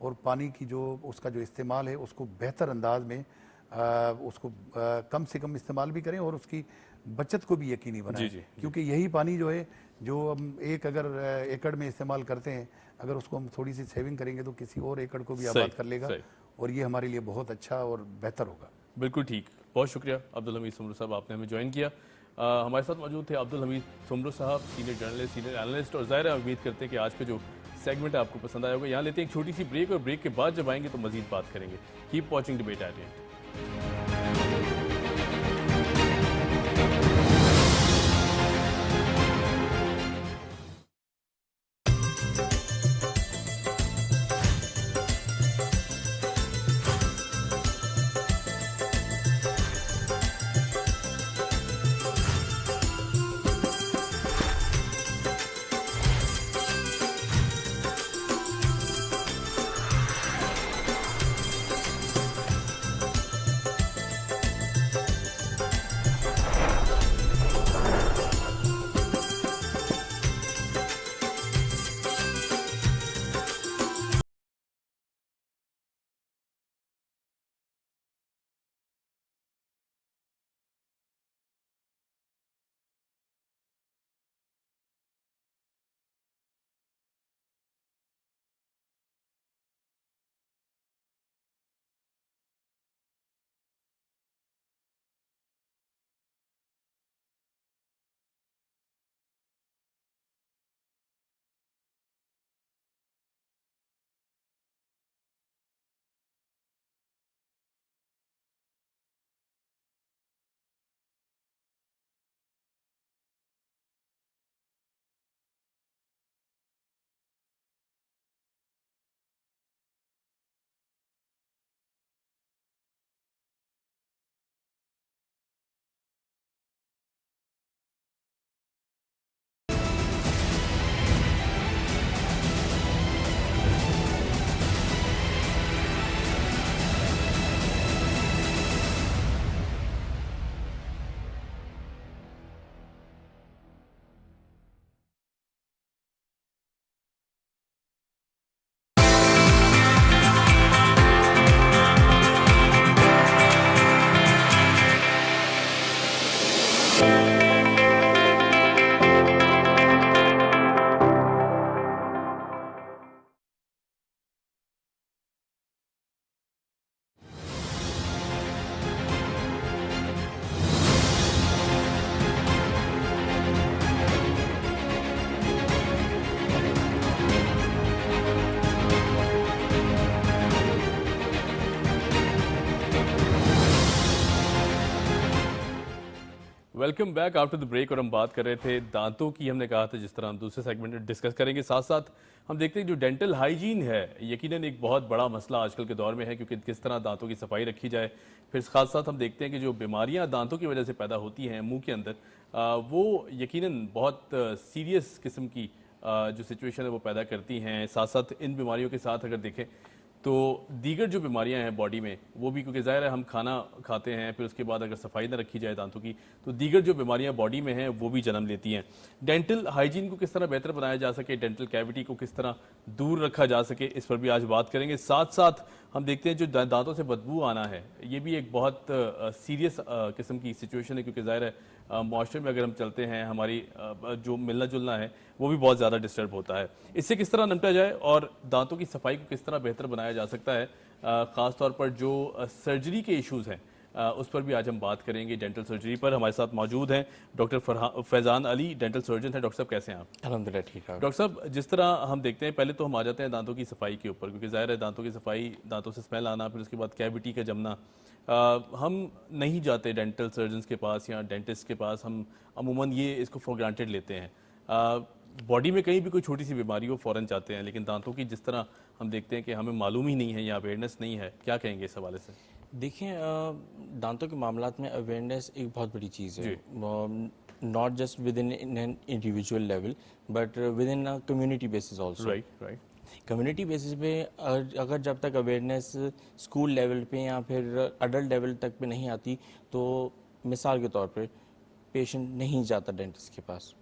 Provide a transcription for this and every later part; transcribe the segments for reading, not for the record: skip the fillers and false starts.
اور پانی کی جو اس کا جو استعمال ہے اس کو بہتر انداز میں اس کو کم سے کم استعمال بھی کریں اور اس کی بچت کو بھی یقینی بنائیں. کیونکہ یہی پانی جو ہے جو ہم اگر ایکڑ میں استعمال کرتے ہیں, اگر اس کو ہم تھوڑی سی سیونگ کریں گے تو کسی اور ایکڑ کو بھی آباد کر لے گا, اور یہ ہمارے لیے بہت اچھا اور بہتر ہوگا. بالکل ٹھیک, بہت شکریہ عبدالحمید سمرو صاحب, آپ نے ہمیں جوائن کیا. ہمارے ساتھ موجود تھے عبدالحمید سمرو صاحب, سینئر جرنلسٹ, سینئر اینالسٹ, اور ظاہر ہے امید کرتے ہیں کہ آج کا جو سیگمنٹ آپ کو پسند آیا ہوگا. یہاں لیتے ہیں ایک چھوٹی سی بریک, اور بریک کے بعد جب آئیں گے تو مزید بات کریں گے. Keep watching debate at 8. Welcome back after the break. اور ہم بات کر رہے تھے دانتوں کی. ہم نے کہا تھا جس طرح ہم دوسرے سیگمنٹ میں ڈسکس کریں گے, ساتھ ساتھ ہم دیکھتے ہیں جو ڈینٹل ہائیجین ہے یقیناً ایک بہت بڑا مسئلہ آج کل کے دور میں ہے, کیونکہ کس طرح دانتوں کی صفائی رکھی جائے. پھر ساتھ ساتھ ہم دیکھتے ہیں کہ جو بیماریاں دانتوں کی وجہ سے پیدا ہوتی ہیں منہ کے اندر, وہ یقیناً بہت سیریس قسم کی جو سچویشن ہے وہ پیدا کرتی ہیں. ساتھ ساتھ ان بیماریوں کے ساتھ اگر دیکھیں تو دیگر جو بیماریاں ہیں باڈی میں وہ بھی, کیونکہ ظاہر ہے ہم کھانا کھاتے ہیں, پھر اس کے بعد اگر صفائی نہ رکھی جائے دانتوں کی تو دیگر جو بیماریاں باڈی میں ہیں وہ بھی جنم لیتی ہیں. ڈینٹل ہائیجین کو کس طرح بہتر بنایا جا سکے, ڈینٹل کیویٹی کو کس طرح دور رکھا جا سکے, اس پر بھی آج بات کریں گے. ساتھ ساتھ ہم دیکھتے ہیں جو دانتوں سے بدبو آنا ہے یہ بھی ایک بہت سیریس قسم کی سچویشن ہے, کیونکہ ظاہر ہے معاشرے میں اگر ہم چلتے ہیں ہماری جو ملنا جلنا ہے وہ بھی بہت زیادہ ڈسٹرب ہوتا ہے. اس سے کس طرح نمٹا جائے اور دانتوں کی صفائی کو کس طرح بہتر بنایا جا سکتا ہے, خاص طور پر جو سرجری کے ایشوز ہیں اس پر بھی آج ہم بات کریں گے. ڈینٹل سرجری پر ہمارے ساتھ موجود ہیں ڈاکٹر فیضان علی, ڈینٹل سرجن ہیں. ڈاکٹر صاحب کیسے ہیں آپ؟ الحمدللہ ٹھیک ہے ڈاکٹر صاحب, جس طرح ہم دیکھتے ہیں پہلے تو ہم آ جاتے ہیں دانتوں کی صفائی کے اوپر, کیونکہ ظاہر ہے دانتوں کی صفائی, دانتوں سے اسمیل آنا, پھر اس کے بعد کیویٹی کا جمنا, ہم نہیں جاتے ڈینٹل سرجنز کے پاس یا ڈینٹسٹ کے پاس, ہم عموماً یہ اس کو فار گرانٹیڈ لیتے ہیں. باڈی میں کہیں بھی کوئی چھوٹی سی بیماری ہو فوراً چاہتے ہیں, لیکن دانتوں کی جس طرح ہم دیکھتے ہیں کہ ہمیں معلوم ہی نہیں ہے یا اویئرنیس نہیں ہے, کیا کہیں گے اس حوالے سے؟ دیکھیں دانتوں کے معاملات میں اویئرنیس ایک بہت بڑی چیز ہے, not just with in individual level but with in community basis also. Right right. Community basis پہ اگر جب تک اویئرنیس اسکول لیول پہ یا پھر اڈلٹ لیول تک پہ نہیں آتی تو مثال کے طور پہ پیشنٹ نہیں جاتا ڈینٹسٹ کے پاس,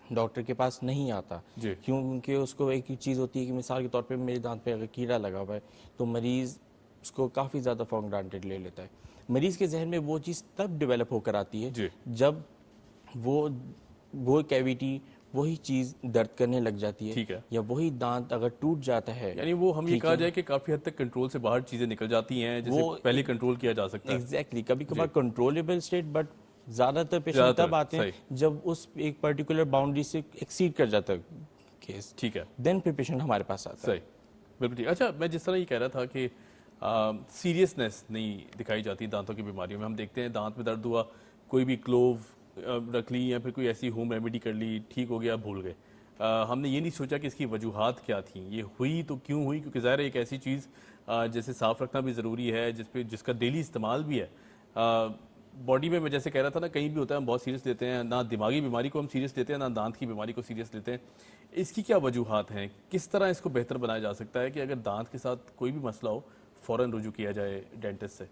ڈاکٹر کے پاس نہیں آتا. جی. کیونکہ اس کو ایک چیز ہوتی ہے کہ مثال کے طور پہ میرے دانت پہ اگر کیڑا لگا ہوا ہے تو مریض اس کو کافی زیادہ فار گرانٹیڈ لے لیتا ہے. مریض کے ذہن میں وہ چیز تب ڈیولپ ہو کر آتی ہے جی. جب وہ کیویٹی وہی چیز درد کرنے لگ جاتی ہے, ٹھیک ہے, یا وہی دانت اگر ٹوٹ جاتا ہے. یعنی وہ ہم یہ کہا جائے کہ کافی حد تک کنٹرول سے باہر چیزیں نکل جاتی ہیں جسے پہلے کنٹرول کیا جا سکتا ہے. ایگزیکٹلی, کبھی کبھار کنٹرولیبل اسٹیٹ, بٹ زیادہ تر پیشنٹ تب آتے ہیں جب اس ایک پرٹیکولر باؤنڈری سے ایکسیڈ کر جاتا ہے کیس. ٹھیک ہے, دین پھر پیشنٹ ہمارے پاس آتا ہے. صحیح, بالکل ٹھیک. اچھا, میں جس طرح یہ کہہ رہا تھا کہ سیریسنس نہیں دکھائی جاتی دانتوں کی بیماریوں میں. ہم دیکھتے ہیں دانت میں درد ہوا, کوئی بھی کلوو رکھ لی یا پھر کوئی ایسی ہوم ریمیڈی کر لی, ٹھیک ہو گیا, بھول گئے. ہم نے یہ نہیں سوچا کہ اس کی وجوہات کیا تھیں, یہ ہوئی تو کیوں ہوئی, کیونکہ ظاہر ہے ایک ایسی چیز جیسے صاف رکھنا بھی ضروری ہے, جس کا ڈیلی استعمال بھی ہے باڈی میں جیسے کہہ رہا تھا نا, کہیں بھی ہوتا ہے ہم بہت سیریس لیتے ہیں, نہ دماغی بیماری کو ہم سیریس لیتے ہیں, نہ دانت کی بیماری کو سیریس لیتے ہیں. اس کی کیا وجوہات ہیں, کس طرح اس کو بہتر بنایا جا سکتا ہے کہ اگر دانت کے ساتھ کوئی بھی مسئلہ ہو فوراً رجوع کیا جائے ڈینٹسٹ سے؟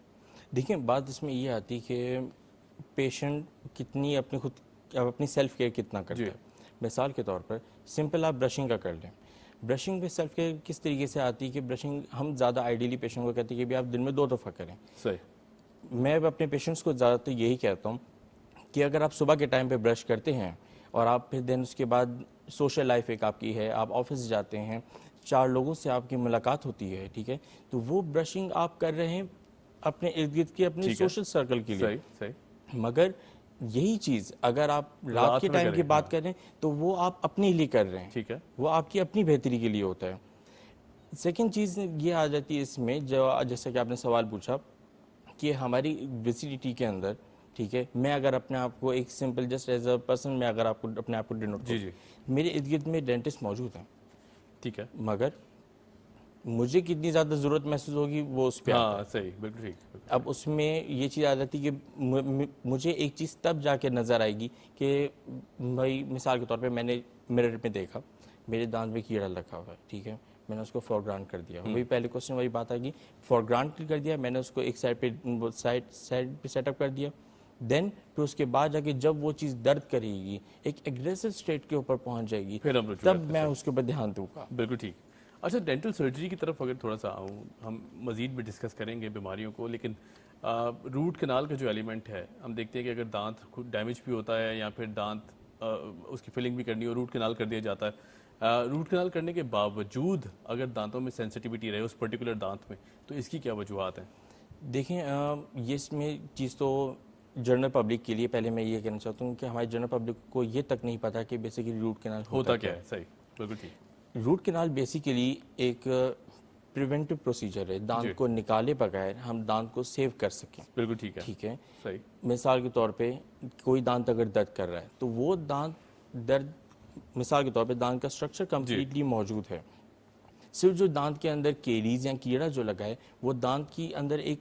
دیکھیں, بات اس میں یہ آتی کہ پیشنٹ کتنی اپنی سیلف کیئر کتنا کرتا ہے. مثال کے طور پر سمپل آپ برشنگ کا کر لیں. برشنگ میں سیلف کیئر کس طریقے سے آتی ہے کہ برشنگ ہم زیادہ آئیڈیلی پیشنٹ کو کہتے ہیں کہ بھی آپ دن میں 2 دفعہ کریں. صحیح. میں اپنے پیشنٹس کو زیادہ تر یہی کہتا ہوں کہ اگر آپ صبح کے ٹائم پہ برش کرتے ہیں اور آپ پھر دن اس کے بعد سوشل لائف ایک آپ کی ہے, آپ آفس جاتے ہیں, 4 لوگوں سے آپ کی ملاقات ہوتی ہے, ٹھیک ہے, تو وہ برشنگ آپ کر رہے ہیں اپنے ارد گرد کے اپنے سوشل سرکل کے لیے. صحیح. مگر یہی چیز اگر آپ رات کے ٹائم کی بات کریں تو وہ آپ اپنے لیے کر رہے ہیں, ٹھیک ہے, وہ آپ کی اپنی بہتری کے لیے ہوتا ہے. سیکنڈ چیز یہ آ جاتی ہے اس میں, جو جیسا کہ آپ نے سوال پوچھا کہ ہماری ویسیڈیٹی کے اندر, ٹھیک ہے, میں اگر اپنے آپ کو ایک simple just as a person میں اگر آپ کو اپنے آپ کو ڈینوٹ کروں, میرے ارد گرد میں ڈینٹسٹ موجود ہیں, ٹھیک ہے, مگر مجھے کتنی زیادہ ضرورت محسوس ہوگی وہ اس پہ. ہاں صحیح, بالکل ٹھیک. اب اس میں یہ چیز آ جاتی کہ مجھے ایک چیز تب جا کے نظر آئے گی کہ بھائی مثال کے طور پہ میں نے مرر میں دیکھا میرے دانت میں کیڑا لگا ہوا ہے, ٹھیک ہے, میں نے اس کو فور گرانٹ کر دیا. وہی پہلے کوشچن وہی بات آ گئی, فور گرانٹ کر دیا, میں نے اس کو ایک سائڈ پہ سیٹ اپ کر دیا. دین پھر اس کے بعد جا کے جب وہ چیز درد کرے گی, ایک ایگریسو اسٹیٹ کے اوپر پہنچ جائے گی, تب میں اس کے اوپر دھیان دوں گا. بالکل ٹھیک. اچھا, ڈینٹل سرجری کی طرف اگر تھوڑا سا آؤں, ہم مزید بھی ڈسکس کریں گے بیماریوں کو, لیکن روٹ کنال کا جو ایلیمنٹ ہے, ہم دیکھتے ہیں کہ اگر دانت ڈیمیج بھی ہوتا ہے یا پھر دانت اس کی فلنگ بھی کرنی ہو, روٹ کنال کر دیا جاتا ہے. روٹ کنال کرنے کے باوجود اگر دانتوں میں سینسٹیوٹی رہے اس پرٹیکولر دانت میں, تو اس کی کیا وجوہات ہیں؟ دیکھیں, یہ اس میں چیز تو جنرل پبلک کے لیے پہلے میں یہ کہنا چاہتا ہوں کہ ہماری جنرل پبلک کو یہ تک نہیں پتا کہ بیسیکلی روٹ کنال ہوتا کیا ہے. صحیح, بالکل ٹھیک. روٹ کنال بیسیکلی ایک پریونٹیو پروسیجر ہے, دانت کو نکالے بغیر ہم دانت کو سیو کر سکیں. بالکل ٹھیک ہے. ٹھیک ہے, صحیح. مثال کے طور پہ کوئی دانت اگر درد کر رہا ہے تو وہ دانت درد, مثال کے طور پہ دانت کا اسٹرکچر کمپلیٹلی موجود ہے, صرف جو دانت کے اندر کیریز یا کیڑا جو لگا ہے وہ دانت کی اندر ایک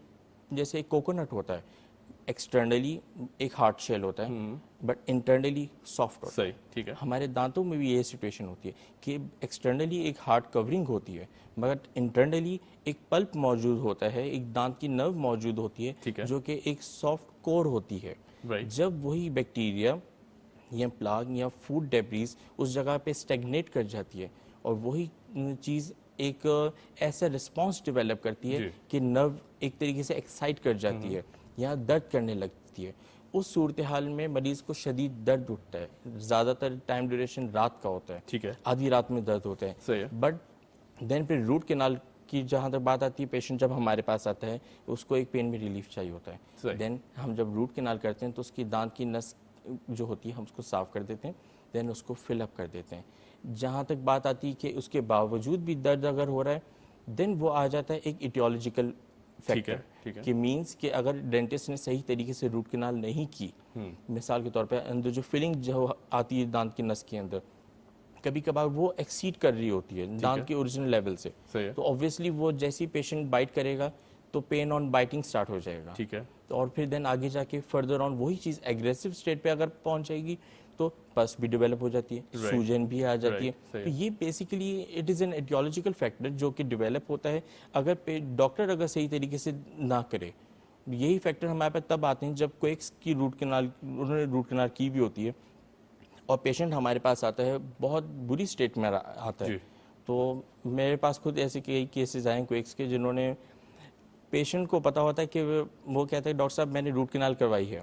جیسے ایک کوکونٹ ہوتا ہے, ایکسٹرنلی ایک ہارڈ شیل ہوتا ہے بٹ انٹرنلی سافٹ ہوتا ہے. صحیح, ٹھیک ہے. ہمارے دانتوں میں بھی یہ سچویشن ہوتی ہے کہ ایکسٹرنلی ایک ہارڈ کورنگ ہوتی ہے بٹ انٹرنلی ایک پلپ موجود ہوتا ہے, ایک دانت کی نرو موجود ہوتی ہے جو کہ ایک سافٹ کور ہوتی ہے. جب وہی بیکٹیریا یا پلاگ یا فوڈ ڈیبریز اس جگہ پہ اسٹیگنیٹ کر جاتی ہے اور وہی چیز ایک ایسا رسپانس ڈیولپ کرتی ہے کہ نرو ایک طریقے سے ایکسائٹ کر جاتی ہے یا درد کرنے لگتی ہے, اس صورتحال میں مریض کو شدید درد اٹھتا ہے. زیادہ تر ٹائم ڈیوریشن رات کا ہوتا ہے, ٹھیک ہے, آدھی رات میں درد ہوتا ہے. بٹ دین پھر روٹ کنال کی جہاں تک بات آتی ہے, پیشنٹ جب ہمارے پاس آتا ہے اس کو ایک پین میں ریلیف چاہیے ہوتا ہے. دین ہم جب روٹ کنال کرتے ہیں تو اس کی دانت کی نس جو ہوتی ہے ہم اس کو صاف کر دیتے ہیں, دین اس کو فل اپ کر دیتے ہیں. جہاں تک بات آتی ہے کہ اس کے باوجود بھی درد اگر ہو رہا ہے دین وہ آ جاتا ہے ایک ایٹیولوجیکل فیکٹر کہ مینس کہ اگر ڈینٹسٹ نے صحیح طریقے سے روٹ کنال نہیں کی, مثال کے طور پہ اندر جو فلنگ جو آتی ہے دانت کی نس کے اندر کبھی کبھار وہ ایکسیڈ کر رہی ہوتی ہے دانت کے اوریجنل لیول سے, تو اوبویسلی وہ جیسی پیشنٹ بائٹ کرے گا تو پین آن بائٹنگ سٹارٹ ہو جائے گا. ٹھیک ہے, اور پھر دین آگے جا کے فردر آن وہی چیز ایگریسو اسٹیٹ پہ اگر پہنچ جائے گی تو پس بھی ڈیولپ ہو جاتی ہے, سوجن بھی آ جاتی ہے. تو یہ basically it is an aetiological factor جو کہ ڈیولپ ہوتا ہے اگر ڈاکٹر اگر صحیح طریقے سے نہ کرے. یہی فیکٹر ہمارے پاس تب آتے ہیں جب کوئی کی روٹ کنال انہوں نے روٹ کنال کی بھی ہوتی ہے اور پیشنٹ ہمارے پاس آتا ہے بہت بری اسٹیٹ میں آتا ہے. تو میرے پاس خود ایسے کئی کیسز آئے ہیں کوئکس کے جنہوں نے پیشنٹ کو پتا ہوتا ہے کہ وہ کہتا ہے ڈاکٹر صاحب میں نے روٹ کنال کروائی ہے,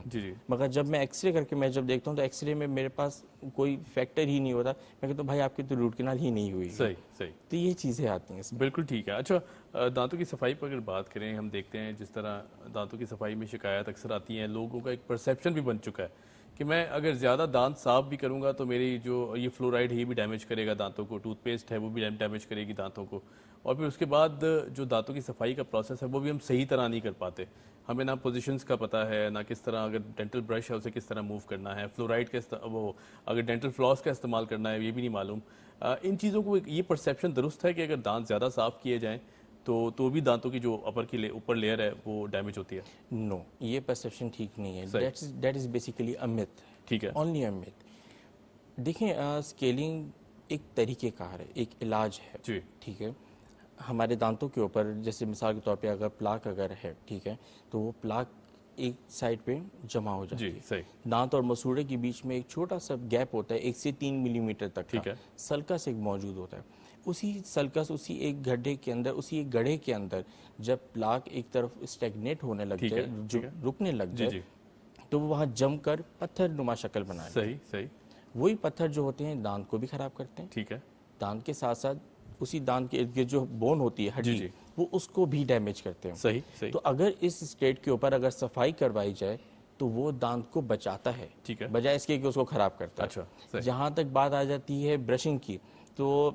مگر جب میں ایکس رے کر کے میں جب دیکھتا ہوں تو ایکس رے میں میرے پاس کوئی فیکٹر ہی نہیں ہوتا, میں کہتا ہوں بھائی آپ کی تو روٹ کنال ہی نہیں ہوئی. صحیح. تو یہ چیزیں آتی ہیں. بالکل ٹھیک ہے. اچھا, دانتوں کی صفائی پر اگر بات کریں, ہم دیکھتے ہیں جس طرح دانتوں کی صفائی میں شکایات اکثر آتی ہیں, لوگوں کا ایک پرسیپشن بھی بن چکا ہے کہ میں اگر زیادہ دانت صاف بھی کروں گا تو میری جو یہ فلورائڈ ہے یہ بھی ڈیمیج کرے گا دانتوں کو, ٹوتھ پیسٹ ہے وہ بھی ڈیمیج کرے گی دانتوں کو, اور پھر اس کے بعد جو دانتوں کی صفائی کا پروسیس ہے وہ بھی ہم صحیح طرح نہیں کر پاتے. ہمیں نہ پوزیشنز کا پتہ ہے, نہ کس طرح اگر ڈینٹل برش ہے اسے کس طرح موو کرنا ہے, فلورائڈ کا وہ اگر ڈینٹل فلاس کا استعمال کرنا ہے یہ بھی نہیں معلوم. ان چیزوں کو یہ پرسیپشن درست ہے کہ اگر دانت زیادہ صاف کیے جائیں تو بھی دانتوں کی جو اوپر لیئر ہے وہ ڈیمیج ہوتی ہے؟ نو, یہ پرسیپشن ٹھیک نہیں ہے. That is basically a myth. ٹھیک ہے, اونلی اے myth. دیکھیں اسکیلنگ ایک طریقہ کار ہے, ایک علاج ہے. جی ٹھیک ہے, ہمارے دانتوں کے اوپر جیسے مثال کے طور پہ اگر پلاک اگر ہے, ٹھیک ہے, تو وہ پلاک ایک سائڈ پہ جمع ہو جاتی ہے. صحیح. دانت اور مسوڑے کے بیچ میں ایک چھوٹا سا گیپ ہوتا ہے 1 سے 3 ملی میٹر تک. ٹھیک ہے, سلکس ایک موجود ہوتا ہے. اسی سلکس, اسی ایک گڈھے کے اندر, اسی ایک گڑھے کے اندر جب پلاک ایک طرف اسٹیگنیٹ ہونے لگ جائے, جو رکنے لگ جائے, تو وہ وہاں جم کر پتھر نما شکل بنائے. صحیح. وہی پتھر جو ہوتے ہیں دانت کو بھی خراب کرتے ہیں. ٹھیک ہے, دانت کے ساتھ ساتھ اسی دانت کے ارد گرد جو بون ہوتی ہے ہڈی, وہ اس کو بھی ڈیمیج کرتے ہیں. صحیح. تو اگر اس اسٹیٹ کے اوپر اگر صفائی کروائی جائے تو وہ دانت کو بچاتا ہے, ٹھیک ہے, بجائے اس کے کہ اس کو خراب کرتا ہے. اچھا, جہاں تک بات آ جاتی ہے برشنگ کی, تو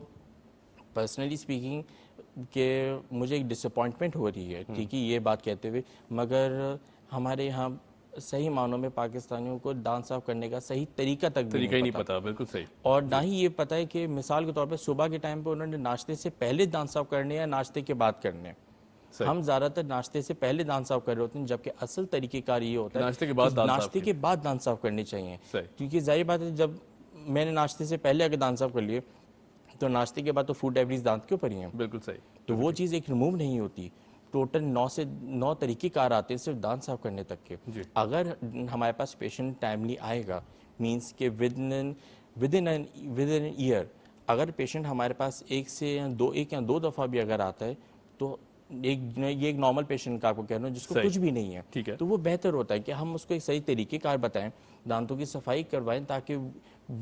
پرسنلی اسپیکنگ کہ مجھے ایک ڈس اپوائنٹمنٹ ہو رہی ہے, ٹھیک ہے, یہ بات کہتے ہوئے, مگر ہمارے یہاں صحیح معنوں میں پاکستانیوں کو دانت صاف کرنے کا صحیح طریقہ تک بھی نہیں پتا. بالکل صحیح. اور نہ ہی یہ پتہ ہے کہ مثال کے طور پہ صبح کے ٹائم پہ انہوں نے ناشتے سے پہلے دانت صاف کرنے یا ناشتے کے بعد کرنے. ہم زیادہ تر ناشتے سے پہلے دانت صاف کر رہے ہوتے ہیں, جبکہ اصل طریقہ کار یہ ہوتا ہے ناشتے کے بعد دانت صاف کرنے چاہیے. کیونکہ ظاہر بات ہے جب میں نے ناشتے سے پہلے اگر دانت صاف کر لیے تو ناشتے کے بعد تو فوڈ ڈیبریز دانت کے اوپر ہی ہیں. بالکل صحیح. تو وہ چیز ایک ریموو نہیں ہوتی. ٹوٹل 9 سے 9 طریقے کار آتے ہیں صرف دانت صاف کرنے تک کے. اگر ہمارے پاس پیشنٹ ٹائملی آئے گا, مینس کہ ود ان ایئر اگر پیشنٹ ہمارے پاس ایک یا دو دفعہ بھی اگر آتا ہے تو یہ ایک نارمل پیشنٹ کا آپ کو کہہ رہا ہوں جس کو کچھ بھی نہیں ہے, تو وہ بہتر ہوتا ہے کہ ہم اس کو ایک صحیح طریقے کار بتائیں, دانتوں کی صفائی کروائیں تاکہ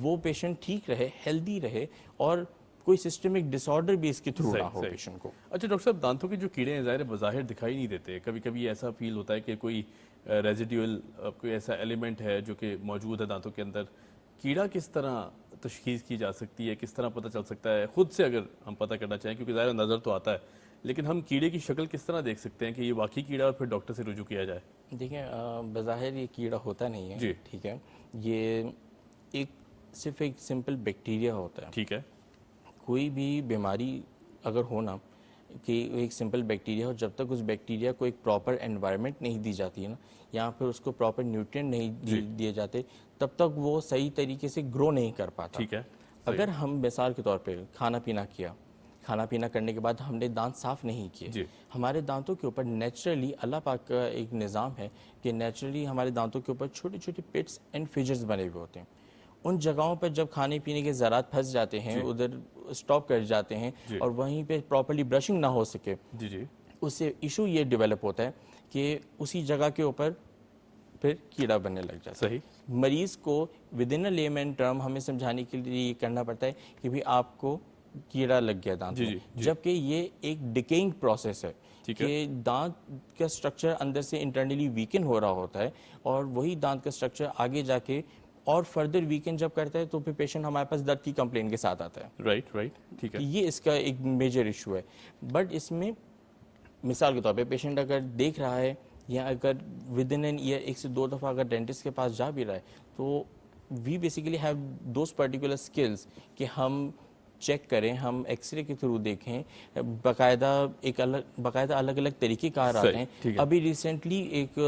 وہ پیشنٹ ٹھیک رہے, ہیلدی رہے, اور کوئی سسٹمک ڈس آرڈر بھی اس کے تھرو نہ ہو پیشنٹ کو. اچھا ڈاکٹر صاحب, دانتوں کے جو کیڑے ہیں ظاہر بظاہر دکھائی نہیں دیتے, کبھی کبھی ایسا فیل ہوتا ہے کہ کوئی ریزیڈیول کوئی ایسا ایلیمنٹ ہے جو کہ موجود ہے دانتوں کے اندر. کیڑا کس طرح تشخیص کی جا سکتی ہے, کس طرح پتہ چل سکتا ہے خود سے اگر ہم پتہ کرنا چاہیں, کیونکہ ظاہر نظر تو آتا ہے, لیکن ہم کیڑے کی شکل کس طرح دیکھ سکتے ہیں کہ یہ واقعی کیڑا اور پھر ڈاکٹر سے رجوع کیا جائے؟ دیکھیں بظاہر یہ کیڑا ہوتا نہیں ہے, ٹھیک ہے, یہ صرف ایک سمپل بیکٹیریا ہوتا ہے. ٹھیک ہے, کوئی بھی بیماری اگر ہونا کہ ایک سمپل بیکٹیریا ہو, جب تک اس بیکٹیریا کو ایک پراپر انوائرمنٹ نہیں دی جاتی ہے نا, یا پھر اس کو پراپر نیوٹرینٹ نہیں دیے جاتے, تب تک وہ صحیح طریقے سے گرو نہیں کر پاتا. ٹھیک ہے, اگر ہم مثال کے طور پہ کھانا پینا کرنے کے بعد ہم نے دانت صاف نہیں کیے, ہمارے دانتوں کے اوپر نیچرلی اللہ پاک کا ایک نظام ہے کہ نیچرلی ہمارے دانتوں کے اوپر چھوٹے چھوٹے پٹس اینڈ فیجرز بنے ہوئے ہوتے ہیں. ان جگہوں پر جب کھانے پینے کے ذرات پھنس جاتے ہیں, ادھر اسٹاپ کر جاتے ہیں, اور وہیں پہ پراپرلی برشنگ نہ ہو سکے, اس سے ایشو یہ ڈیولپ ہوتا ہے کہ اسی جگہ کے اوپر پھر کیڑا بننے لگ جاتا ہے. مریض کو with in a lemon term ہمیں سمجھانے کے لیے یہ کرنا پڑتا ہے کہ بھی آپ کو کیڑا لگ گیا دانت میں, جبکہ یہ ایک ڈیکیئنگ پروسیس ہے کہ دانت کا سٹرکچر اندر سے انٹرنلی ویکن ہو رہا ہوتا ہے, اور وہی دانت کا سٹرکچر آگے جا کے اور فردر ویکن جب کرتا ہے تو پھر پیشنٹ ہمارے پاس درد کی کمپلین کے ساتھ آتا ہے. رائٹ, ٹھیک ہے. یہ اس کا ایک میجر ایشو ہے. بٹ اس میں مثال کے طور پہ پیشنٹ اگر دیکھ رہا ہے یا اگر ود ان این ایئر 1 سے 2 دفعہ اگر ڈینٹسٹ کے پاس جا بھی رہا ہے, تو we basically have those particular skills کہ ہم چیک کریں, ہم ایکس رے کے تھرو دیکھیں, باقاعدہ الگ الگ طریقے کار آتے ہیں. ابھی ریسنٹلی ایک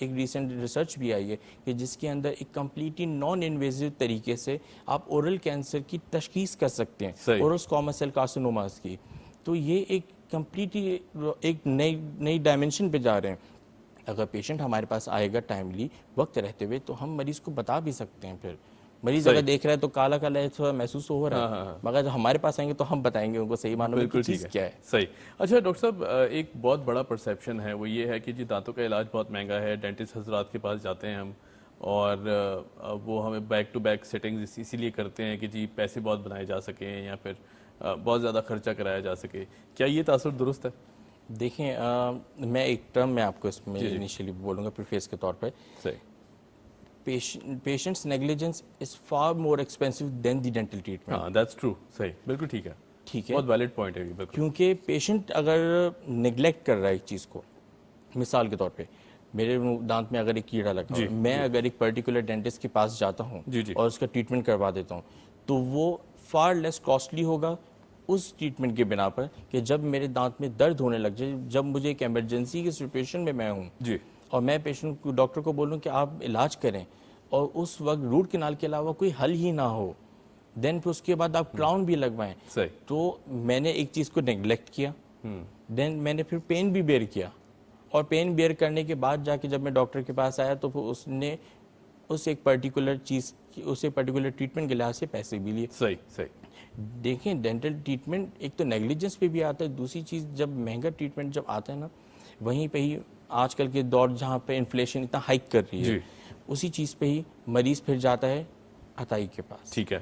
ریسنٹ ریسرچ بھی آئی ہے کہ جس کے اندر ایک کمپلیٹلی نان انویزو طریقے سے آپ اورل کینسر کی تشخیص کر سکتے ہیں, اورل اسکومس سیل کارسینوماز کی. تو یہ ایک کمپلیٹلی ایک نئی ڈائمنشن پہ جا رہے ہیں. اگر پیشنٹ ہمارے پاس آئے گا ٹائملی وقت رہتے ہوئے, تو ہم مریض کو بتا بھی سکتے ہیں پھر مریض اگر دیکھ رہا ہے تو کالا کالا تھوڑا محسوس ہو رہا ہے، مگر جب ہمارے پاس آئیں گے تو ہم بتائیں گے ان کو صحیح معنوں میں چیز کیا ہے. صحیح. اچھا ڈاکٹر صاحب، ایک بہت بڑا پرسیپشن ہے وہ یہ ہے کہ جی دانتوں کا علاج بہت مہنگا ہے، ڈینٹسٹ حضرات کے پاس جاتے ہیں ہم اور وہ ہمیں بیک ٹو بیک سیٹنگز اسی لیے کرتے ہیں کہ جی پیسے بہت بنائے جا سکیں یا پھر بہت زیادہ خرچہ کرایا جا سکے. کیا یہ تاثر درست ہے؟ دیکھیں میں ایک ٹرم میں آپ کو اس میں انیشیلی بولوں گا پریفیس کے طور پہ. صحیح. Patients negligence is for more expensive than the dental treatment. ہاں دیٹس ٹرو. صحیح، بالکل ٹھیک ہے. ٹھیک ہے، بہت ویلڈ پوائنٹ ہے یہ. بالکل. کیونکہ پیشنٹ اگر نگلیکٹ کر رہا ہے ایک چیز کو، مثال کے طور پہ میرے دانت میں اگر ایک کیڑا لگا ہے، میں اگر ایک پرٹیکولر ڈینٹسٹ کے پاس جاتا ہوں اور اس کا ٹریٹمنٹ کروا دیتا ہوں تو وہ فار لیس کاسٹلی ہوگا اس ٹریٹمنٹ کے بنا پر کہ جب میرے دانت میں درد ہونے لگ جائے، جب مجھے ایک ایمرجنسی کی سچویشن میں ہوں اور میں پیشنٹ کو ڈاکٹر کو بولوں کہ آپ علاج کریں اور اس وقت روٹ کینال کے علاوہ کوئی حل ہی نہ ہو، دین پھر اس کے بعد آپ کراؤن بھی لگوائیں. تو میں نے ایک چیز کو نیگلیکٹ کیا، دین میں نے پھر پین بھی بیئر کیا اور پین بیئر کرنے کے بعد جا کے جب میں ڈاکٹر کے پاس آیا تو پھر اس نے اس ایک پرٹیکولر چیز اس ایک پرٹیکولر ٹریٹمنٹ کے لحاظ سے پیسے بھی لیے. صحیح. دیکھیں ڈینٹل ٹریٹمنٹ ایک تو نیگلیجنس پہ بھی آتا ہے، دوسری چیز جب مہنگا ٹریٹمنٹ جب آتا ہے نا، وہیں پہ ہی آج کل کے دور جہاں پہ انفلیشن اتنا ہائک کر رہی ہے، اسی چیز پہ ہی مریض پھر جاتا ہے عطائی کے پاس. ٹھیک ہے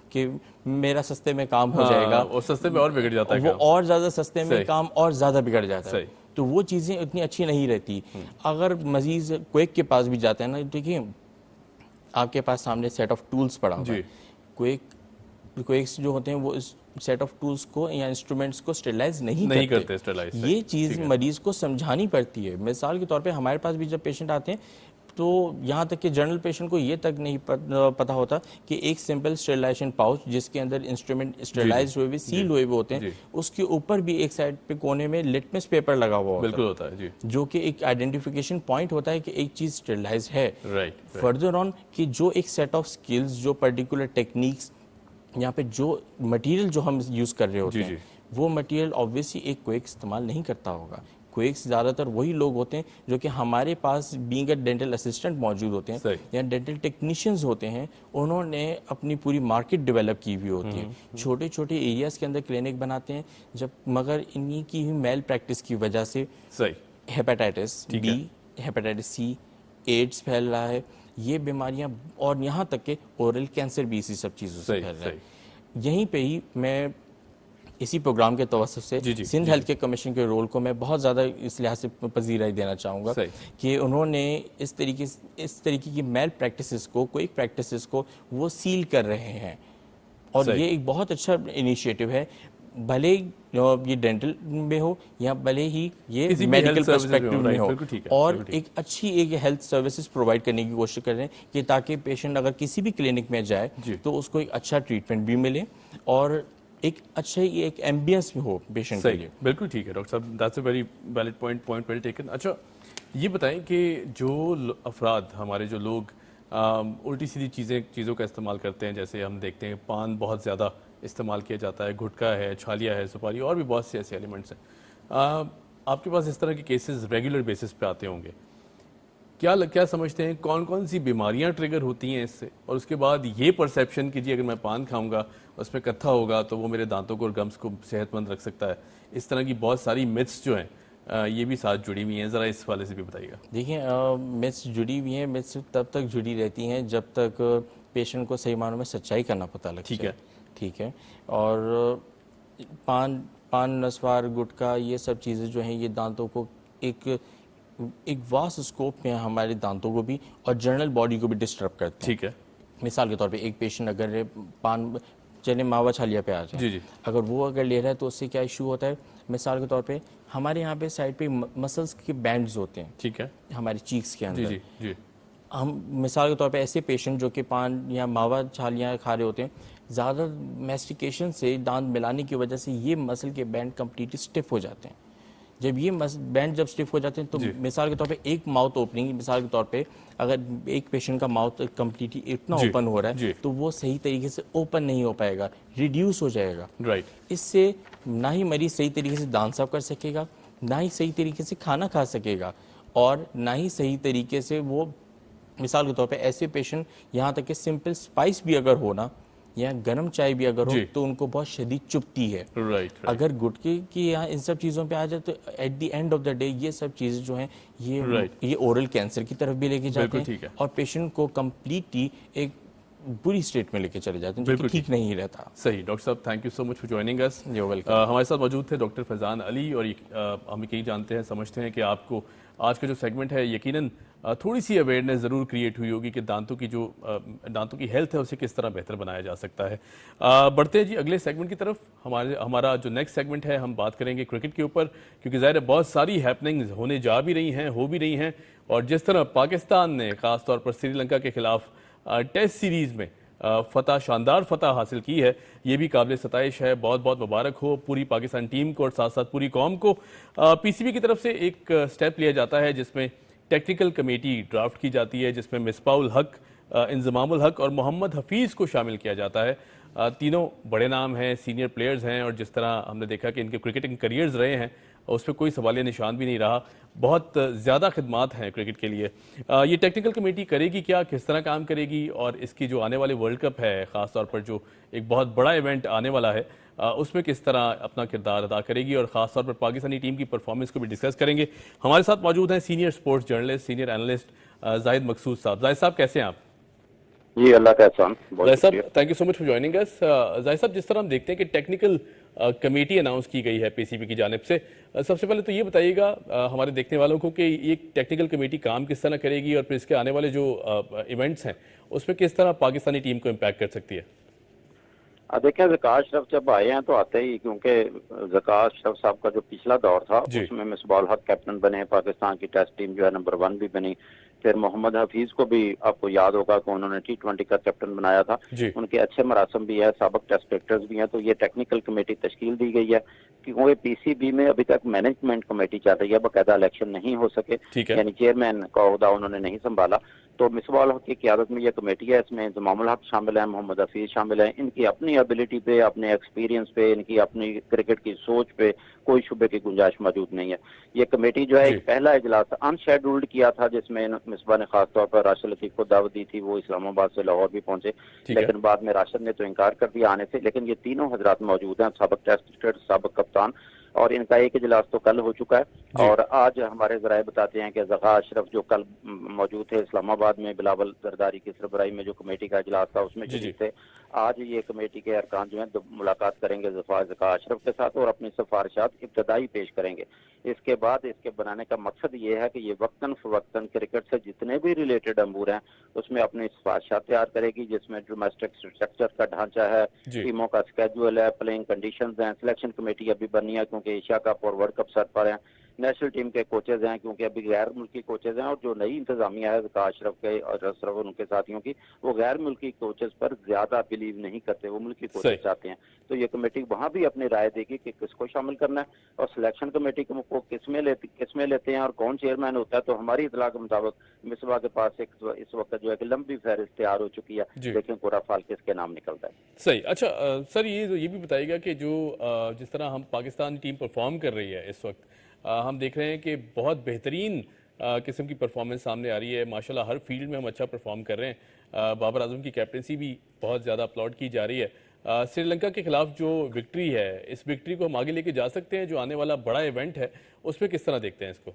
کہ میرا سستے میں کام ہو جائے گا، اور سستے میں اور بگڑ جاتا ہے، وہ اور زیادہ سستے میں کام اور زیادہ بگڑ جاتا ہے. تو وہ چیزیں اتنی اچھی نہیں رہتی. اگر مریض کویک کے پاس بھی جاتا ہے نا، دیکھیے آپ کے پاس سامنے سیٹ آف ٹولز پڑا ہوا ہے. کویکس جو ہوتے ہیں وہ اس سیٹ آف ٹولز کو یا انسٹرومنٹس کو اسٹیرلائز نہیں کرتے. یہ چیز مریض کو سمجھانی پڑتی ہے. مثال کے طور پہ ہمارے پاس بھی جب پیشنٹ آتے ہیں تو یہاں تک کہ جنرل پیشنٹ کو یہ تک نہیں پتا ہوتا کہ ایک سمپل اسٹیرلائزیشن پاؤچ جس کے اندر انسٹرومنٹ اسٹیرلائز ہوئے ہوئے سیل ہوئے ہوتے ہیں، اس کے اوپر بھی ایک سائڈ پہ کونے میں لٹمس پیپر لگا ہوا ہوتا ہے جو کہ ایک آئیڈینٹیفیکیشن پوائنٹ ہوتا ہے کہ ایک چیز اسٹیرلائز ہے. فردر آن کہ جو ایک سیٹ آف سکلز، جو پرٹیکولر ٹیکنیکس یہاں پہ جو مٹیریل جو ہم یوز کر رہے ہوتے ہیں وہ مٹیریل آبویسلی ایک کویک استعمال نہیں کرتا ہوگا. کویکس زیادہ تر وہی لوگ ہوتے ہیں جو کہ ہمارے پاس بینگ اے ڈینٹل اسسٹنٹ موجود ہوتے ہیں یا ڈینٹل ٹیکنیشینز ہوتے ہیں، انہوں نے اپنی پوری مارکیٹ ڈیولپ کی ہوئی ہوتی ہے. چھوٹے چھوٹے ایریاز کے اندر کلینک بناتے ہیں جب، مگر انہی کی میل پریکٹس کی وجہ سے hepatitis B, hepatitis C, AIDS پھیل رہا ہے، یہ بیماریاں، اور یہاں تک کہ اورل کینسر بھی اسی سب چیزوں سے پھیل رہا ہے. یہیں پہ ہی میں اسی پروگرام کے توسط سے سندھ ہیلتھ کیئر کمیشن کے رول کو میں بہت زیادہ اس لحاظ سے پذیرائی دینا چاہوں گا کہ انہوں نے اس طریقے کی میل پریکٹسز کو، کوئی پریکٹسز کو وہ سیل کر رہے ہیں، اور یہ ایک بہت اچھا انیشیٹو ہے. بھلے یہ ڈینٹل میں ہو یا بھلے ہی یہ میڈیکل پرسپیکٹو میں ہو، اور ایک اچھی ایک ہیلتھ سروسز پرووائڈ کرنے کی کوشش کر رہے ہیں کہ تاکہ پیشنٹ اگر کسی بھی کلینک میں جائے تو اس کو ایک اچھا ٹریٹمنٹ بھی ملے اور ایک اچھا ایک ایمبینس بھی ہو پیشنٹ کے لیے. بالکل ٹھیک ہے ڈاکٹر صاحب، that's a very valid point well taken. اچھا یہ بتائیں کہ جو افراد ہمارے، جو لوگ الٹی سیدھی چیزوں کا استعمال کرتے ہیں، جیسے ہم دیکھتے ہیں پان بہت زیادہ استعمال کیا جاتا ہے، گھٹکا ہے، چھالیا ہے، سپاری، اور بھی بہت سے ایسے ایلیمنٹس ہیں. آپ کے پاس اس طرح کے کیسز ریگولر بیسس پہ آتے ہوں گے. کیا سمجھتے ہیں کون کون سی بیماریاں ٹریگر ہوتی ہیں اس سے، اور اس کے بعد یہ پرسیپشن کہ جی اگر میں پان کھاؤں گا اس میں کتھا ہوگا تو وہ میرے دانتوں کو اور گمس کو صحت مند رکھ سکتا ہے، اس طرح کی بہت ساری متس جو ہیں یہ بھی ساتھ جڑی ہوئی ہیں، ذرا اس حوالے سے بھی بتائیے گا. دیکھیں متس جڑی ہوئی ہیں، متس تب تک جڑی رہتی ہیں جب تک پیشنٹ کو صحیح معنوں میں سچائی کرنا پتہ لگتا ہے. ٹھیک ہے. اور پان، نسوار، گٹکا، یہ سب چیزیں جو ہیں یہ دانتوں کو ایک واسٹ اسکوپ میں ہمارے دانتوں کو بھی اور جنرل باڈی کو بھی ڈسٹرب کرتے ہیں. ٹھیک ہے. مثال کے طور پہ ایک پیشنٹ اگر پان، چلے ماوا چھالیا پہ آ جائے، اگر وہ اگر لے رہا ہے تو اس سے کیا ایشو ہوتا ہے. مثال کے طور پہ ہمارے یہاں پہ سائڈ پہ مسلس کے بینڈز ہوتے ہیں، ٹھیک ہے، ہماری چیکس کے اندر. ہم مثال کے طور پہ ایسے پیشنٹ جو کہ پان یا ماوا چھالیاں کھا رہے ہوتے ہیں، زیادہ میسٹیکیشن سے، دانت ملانے کی وجہ سے یہ مسل کے بینڈ کمپلیٹلی اسٹف ہو جاتے ہیں. جب یہ بینڈ جب اسٹف ہو جاتے ہیں تو مثال کے طور پہ ایک ماؤتھ اوپننگ، مثال کے طور پہ اگر ایک پیشنٹ کا ماؤتھ کمپلیٹلی اتنا اوپن ہو رہا ہے تو وہ صحیح طریقے سے اوپن نہیں ہو پائے گا، ریڈیوس ہو جائے گا. اس سے نہ ہی مریض صحیح طریقے سے دانت صاف کر سکے گا، نہ ہی صحیح طریقے سے کھانا کھا سکے گا، اور نہ ہی صحیح طریقے سے وہ مثال کے طور پہ ایسے پیشنٹ یہاں تک کہ سمپل اسپائس بھی اگر ہو نا یا گرم چائے بھی اگر ہو تو ان کو بہت شدید چبھتی ہے. اگر گٹکے کی یہاں ان سب چیزوں پہ آ جائے تو at the end of the day یہ سب چیزیں جو ہیں یہ اورل کینسر کی طرف بھی لے کے جاتے ہیں اور پیشنٹ کو کمپلیٹلی ایک بری اسٹیٹ میں لے کے چلے جاتے ہیں جو کہ ٹھیک نہیں رہتا. صحیح. ڈاکٹر صاحب thank you so much for joining us. ہمارے ساتھ موجود تھے ڈاکٹر فیضان علی اور ہم یہی جانتے ہیں سمجھتے ہیں کہ آپ کو آج کا جو سیگمنٹ ہے یقیناً تھوڑی سی اویئرنیس ضرور کریٹ ہوئی ہوگی کہ دانتوں کی ہیلتھ ہے اسے کس طرح بہتر بنایا جا سکتا ہے. بڑھتے ہیں جی اگلے سیگمنٹ کی طرف. ہمارا جو نیکسٹ سیگمنٹ ہے ہم بات کریں گے کرکٹ کے اوپر, کیونکہ ظاہر ہے بہت ساری ہیپننگز ہونے جا بھی رہی ہیں, ہو بھی رہی ہیں, اور جس طرح پاکستان نے خاص طور پر سری لنکا کے خلاف ٹیسٹ سیریز میں شاندار فتح حاصل کی ہے, یہ بھی قابل ستائش ہے. بہت بہت مبارک ہو پوری پاکستان ٹیم کو اور ساتھ ساتھ پوری قوم کو. پی سی بی کی طرف سے ایک سٹیپ لیا جاتا ہے جس میں ٹیکنیکل کمیٹی ڈرافٹ کی جاتی ہے, جس میں مصباح الحق, انضمام الحق اور محمد حفیظ کو شامل کیا جاتا ہے. تینوں بڑے نام ہیں, سینئر پلیئرز ہیں, اور جس طرح ہم نے دیکھا کہ ان کے کرکٹنگ کریئرز رہے ہیں اس پہ کوئی سوالیہ نشان بھی نہیں رہا. بہت زیادہ خدمات ہیں کرکٹ کے لیے. یہ ٹیکنیکل کمیٹی کرے گی کیا, کس طرح کام کرے گی, اور اس کی جو آنے والے ورلڈ کپ ہے خاص طور پر جو ایک بہت بڑا ایونٹ آنے والا ہے اس میں کس طرح اپنا کردار ادا کرے گی, اور خاص طور پر پاکستانی ٹیم کی پرفارمنس کو بھی ڈسکس کریں گے. ہمارے ساتھ موجود ہیں senior sports journalist, senior analyst Zahid Maqsood sahab. Zahid صاحب کیسے ہیں آپ؟ جی اللہ کا احسان. Zahid sahab thank you so much for joining us. Zahid sahab جس طرح ہم دیکھتے ہیں کہ ٹیکنیکل کمیٹی اناؤنس کی گئی ہے پی سی بی کی جانب سے, سب سے پہلے تو یہ بتائیے گا ہمارے دیکھنے والوں کو کہ یہ ٹیکنیکل کمیٹی کام کس طرح کرے گی, اور پھر اس کے آنے والے جو ایونٹس ہیں اس میں کس طرح پاکستانی ٹیم کو امپیکٹ کر سکتی ہے؟ دیکھیں زکا اشرف جب آئے ہیں تو آتے ہی, کیونکہ زکا اشرف صاحب کا جو پچھلا دور تھا اس میں مصباح الحق کیپٹن بنے, پاکستان کی ٹیسٹ ٹیم جو ہے نمبر 1 بھی بنی. پھر محمد حفیظ کو بھی آپ کو یاد ہوگا کہ انہوں نے T20 کا کیپٹن بنایا تھا. ان کے اچھے مراسم بھی ہے, سابق ٹیسٹ کرکٹرز بھی ہیں. تو یہ ٹیکنیکل کمیٹی تشکیل دی گئی ہے کیونکہ پی سی بی میں ابھی تک مینجمنٹ کمیٹی چل رہی ہے, باقاعدہ الیکشن نہیں ہو سکے, یعنی چیئرمین کا عہدہ انہوں نے نہیں سنبھالا. تو مصباح الحق کی قیادت میں یہ کمیٹی ہے, اس میں انضمام الحق شامل ہیں, محمد حفیظ شامل ہیں. ان کی اپنی ابیلٹی پہ, اپنے ایکسپیرینس پہ, ان کی اپنی کرکٹ کی سوچ پہ کوئی شبے کی گنجائش موجود نہیں ہے. یہ کمیٹی جو ہے ایک پہلا اجلاس ان شیڈولڈ کیا تھا جس میں مصباح نے خاص طور پر راشد لطیف کو دعوت دی تھی, وہ اسلام آباد سے لاہور بھی پہنچے, لیکن بعد میں راشد نے تو انکار کر دیا آنے سے. لیکن یہ تینوں حضرات موجود ہیں, سابق ٹیسٹ کرکٹر, سابق کپتان, اور ان کا ایک اجلاس تو کل ہو چکا ہے. اور آج ہمارے ذرائع بتاتے ہیں کہ زکا اشرف جو کل موجود تھے اسلام آباد میں, بلاول زرداری کی سربراہی میں جو کمیٹی کا اجلاس تھا اس میں شریک تھے. آج یہ کمیٹی کے ارکان جو ہیں ملاقات کریں گے زکا اشرف کے ساتھ اور اپنی سفارشات ابتدائی پیش کریں گے. اس کے بعد اس کے بنانے کا مقصد یہ ہے کہ یہ وقتاً فوقتاً کرکٹ سے جتنے بھی ریلیٹڈ امور ہیں اس میں اپنی سفارشات تیار کرے گی, جس میں ڈومیسٹک اسٹرکچر کا ڈھانچہ ہے, ٹیموں کا اسکیجول ہے, پلینگ کنڈیشنز ہیں, سلیکشن کمیٹی ابھی بنی ہے کیونکہ ایشیا کپ اور ورلڈ کپ سر پر ہیں, نیشنل ٹیم کے کوچز ہیں کیونکہ ابھی غیر ملکی کوچز ہیں, اور جو نئی انتظامیہ ہے زکا اشرف کے اور اشرف ان کے ساتھیوں کی, وہ غیر ملکی کوچز پر زیادہ بلیو نہیں کرتے, وہ ملکی کوچز چاہتے ہیں. تو یہ کمیٹی وہاں بھی اپنی رائے دے گی کہ کس کو شامل کرنا ہے, اور سلیکشن کمیٹی کو کس میں لیتے ہیں اور کون چیئرمین ہوتا ہے. تو ہماری اطلاع کے مطابق مصباح کے پاس اس وقت جو ہے کہ لمبی فہرست تیار ہو چکی ہے, لیکن پورا فال کس کے نام نکلتا ہے. صحیح. اچھا سر یہ بھی بتائیے گا کہ جو جس طرح ہم پاکستان ٹیم پرفارم کر رہی ہے اس وقت, ہم دیکھ رہے ہیں کہ بہت بہترین قسم کی پرفارمنس سامنے آ رہی ہے ماشاءاللہ, ہر فیلڈ میں ہم اچھا پرفارم کر رہے ہیں. بابر اعظم کی کیپٹنسی بھی بہت زیادہ اپلاڈ کی جا رہی ہے. سری لنکا کے خلاف جو وکٹری ہے, اس وکٹری کو ہم آگے لے کے جا سکتے ہیں, جو آنے والا بڑا ایونٹ ہے اس میں کس طرح دیکھتے ہیں اس کو؟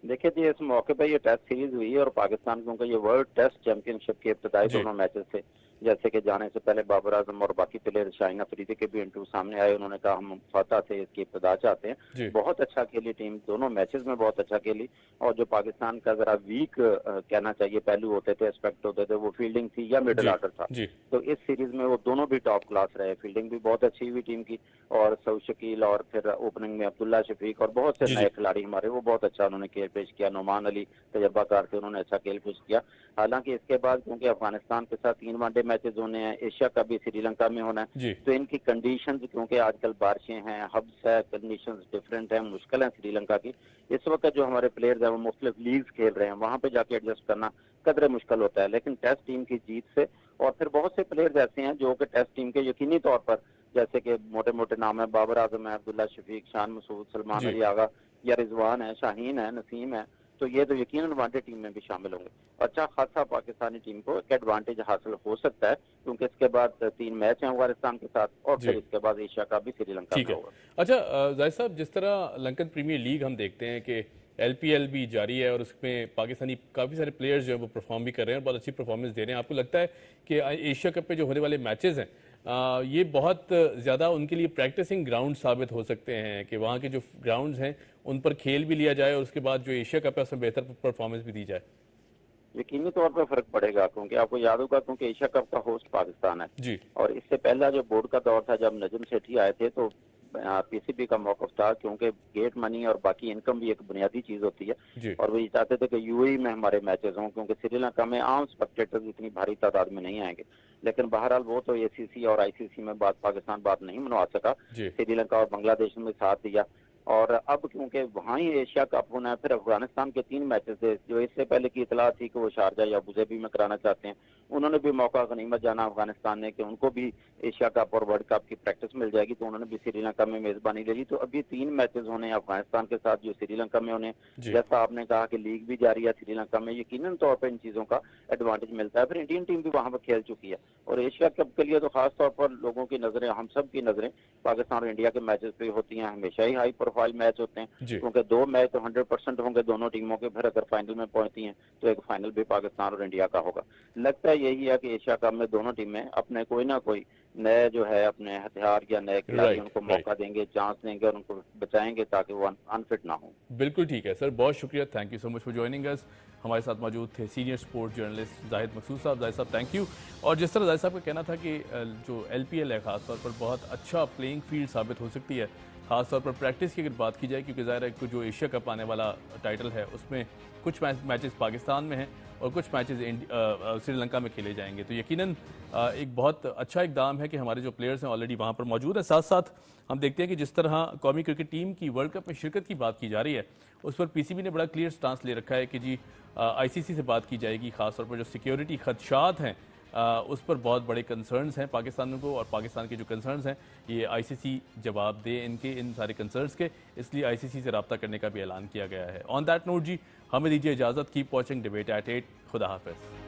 دیکھیں جی, اس موقع پہ یہ ٹیسٹ سیریز ہوئی ہے اور پاکستان کیونکہ یہ ورلڈ ٹیسٹ چیمپئن شپ کے ابتدائی دونوں میچز تھے, جیسے کہ جانے سے پہلے بابر اعظم اور باقی پلیئر شاہین افریدی کے بھی انٹرویو سامنے آئے, انہوں نے کہا ہم فتح سے اس کی ابتدا چاہتے ہیں. بہت اچھا کھیلی ٹیم, دونوں میچز میں بہت اچھا کھیلی, اور جو پاکستان کا ذرا ویک کہنا چاہیے پہلو ہوتے تھے, اسپیکٹ ہوتے تھے, وہ فیلڈنگ تھی یا مڈل آرڈر تھا. تو اس سیریز میں وہ دونوں بھی ٹاپ کلاس رہے, فیلڈنگ بھی بہت اچھی ہوئی ٹیم کی, اور سعود شکیل اور پھر اوپننگ میں عبداللہ شفیق اور بہت سے نئے کھلاڑی ہمارے, وہ بہت اچھا انہوں نے کھیل پیش کیا. نعمان علی تجربہ کار تھے, انہوں نے اچھا کھیل پیش کیا. حالانکہ اس کے بعد کیونکہ افغانستان کے ساتھ 3 ون ڈے میچز ہونے ہیں, ایشیا کا بھی سری لنکا میں ہونا ہے, تو ان کی کنڈیشنز کیونکہ آج کل بارشیں ہیں, ہبس ہے, کنڈیشنز ڈفرینٹ ہیں, مشکل ہیں سری لنکا کی. اس وقت جو ہمارے پلیئرز ہیں وہ مختلف لیگز کھیل رہے ہیں, وہاں پہ جا کے ایڈجسٹ کرنا قدرے مشکل ہوتا ہے. لیکن ٹیسٹ ٹیم کی جیت سے, اور پھر بہت سے پلیئرز ایسے ہیں جو کہ ٹیسٹ ٹیم کے یقینی طور پر, جیسے کہ موٹے موٹے نام ہیں, بابر اعظم ہے, عبداللہ شفیق, شان مسعود, سلمان علی آغا, یا رضوان ہے, شاہین ہے, نسیم ہے, تو یہ تو یقیناً ون ڈے ٹیم میں بھی شامل ہوں گے. اچھا خاصا پاکستانی ٹیم کو ایک ایڈوانٹیج حاصل ہو سکتا ہے کیونکہ اس کے بعد 3 میچ ہیں افغانستان کے ساتھ اور پھر اس کے بعد ایشیا کا بھی سری لنکا میں ہوگا. اچھا زاہد صاحب، جس طرح لنکن پریمیئر لیگ ہم دیکھتے ہیں کہ ایل پی ایل بھی جاری ہے اور اس میں پاکستانی کافی سارے پلیئرز جو ہیں وہ پرفارم بھی کر رہے ہیں اور بہت اچھی پرفارمنس دے رہے ہیں، آپ کو لگتا ہے کہ ایشیا کپ میں جو ہونے والے میچز ہیں یہ بہت زیادہ ان کے لیے پریکٹسنگ گراؤنڈ ثابت ہو سکتے ہیں کہ وہاں کے جو گراؤنڈز ہیں ان پر کھیل بھی لیا جائے اور اس کے بعد جو ایشیا کپ ہے اس میں بہتر پرفارمنس بھی دی جائے؟ یقینی طور پر فرق پڑے گا کیونکہ آپ کو یاد ہوگا کیونکہ ایشیا کپ کا ہوسٹ پاکستان ہے جی، اور اس سے پہلا جو بورڈ کا دور تھا جب نجم سیٹھی آئے تھے تو پی سی بی کا موقف تھا کیونکہ گیٹ منی اور باقی انکم بھی ایک بنیادی چیز ہوتی ہے اور وہ یہ چاہتے تھے کہ یو اے میں ہمارے میچز ہوں کیونکہ سری لنکا میں عام اسپیکٹیٹرز اتنی بھاری تعداد میں نہیں آئیں گے. لیکن بہرحال وہ تو اے سی سی اور آئی سی سی میں پاکستان بات نہیں منوا سکا. سری لنکا اور بنگلہ دیش میں ساتھ دیا اور اب کیونکہ وہاں ہی ایشیا کپ ہونا ہے. پھر افغانستان کے 3 میچز تھے جو اس سے پہلے کی اطلاع تھی کہ وہ شارجہ یا ابوظہبی میں کرانا چاہتے ہیں. انہوں نے بھی موقع غنیمت جانا افغانستان نے کہ ان کو بھی ایشیا کپ اور ورلڈ کپ کی پریکٹس مل جائے گی تو انہوں نے بھی سری لنکا میں میزبانی لے لی. تو ابھی 3 میچز ہونے ہیں افغانستان کے ساتھ جو سری لنکا میں ہونے. جیسا آپ نے کہا کہ لیگ بھی جاری ہے سری لنکا میں، یقیناً طور پر ان چیزوں کا ایڈوانٹیج ملتا ہے. پھر انڈین ٹیم بھی وہاں پر کھیل چکی ہے اور ایشیا کپ کے لیے تو خاص طور پر لوگوں کی نظریں، ہم سب کی نظریں پاکستان اور انڈیا کے میچز پہ ہوتی ہیں. ہمیشہ ہی ہائی پروفائل میچ ہوتے ہیں کیونکہ 2 میچ تو 100% ہوں گے دونوں ٹیموں کے. پھر اگر فائنل میں پہنچتی ہیں تو ایک فائنل بھی پاکستان اور انڈیا کا ہوگا. لگتا ہے یہی ہے کہ ایشیا کپ میں دونوں ٹیمیں اپنے کوئی نہ کوئی نئے جو ہے اپنے ہتھیار یا نئے کھلاڑی ان کو موقع دیں گے، چانس دیں گے اور ان کو بچائیں گے تاکہ وہ انفٹ نہ ہوں. بالکل ٹھیک ہے سر، بہت شکریہ، thank you so much for joining us. ہمارے ساتھ موجود تھے senior sport journalist Zahid Maqsood sahab. Zahid sahab thank you. اور جس طرح زاہد صاحب کا کہنا تھا کہ جو ایل پی ایل ہے خاص طور پر بہت اچھا پلینگ فیلڈ ثابت ہو سکتی ہے خاص طور پر پریکٹس کی اگر بات کی جائے کیونکہ ظاہر ہے جو ایشیا کپ آنے والا ٹائٹل ہے اس میں کچھ میچز پاکستان میں ہیں اور کچھ میچز سری لنکا میں کھیلے جائیں گے. تو یقیناً ایک بہت اچھا اقدام ہے کہ ہمارے جو پلیئرز ہیں آلریڈی وہاں پر موجود ہیں. ساتھ ساتھ ہم دیکھتے ہیں کہ جس طرح قومی کرکٹ ٹیم کی ورلڈ کپ میں شرکت کی بات کی جا رہی ہے اس پر پی سی بی نے بڑا کلیئر سٹانس لے رکھا ہے کہ جی آئی سی سی سے بات کی جائے گی. خاص طور پر جو سیکیورٹی خدشات ہیں اس پر بہت بڑے کنسرنز ہیں پاکستان کو اور پاکستان کے جو کنسرنز ہیں یہ آئی سی سی جواب دے ان سارے کنسرنز کے. اس لیے آئی سی سی سے رابطہ کرنے کا بھی اعلان کیا گیا ہے. آن دیٹ نوٹ جی ہمیں دیجیے اجازت. Keep watching debate at 8. خدا حافظ.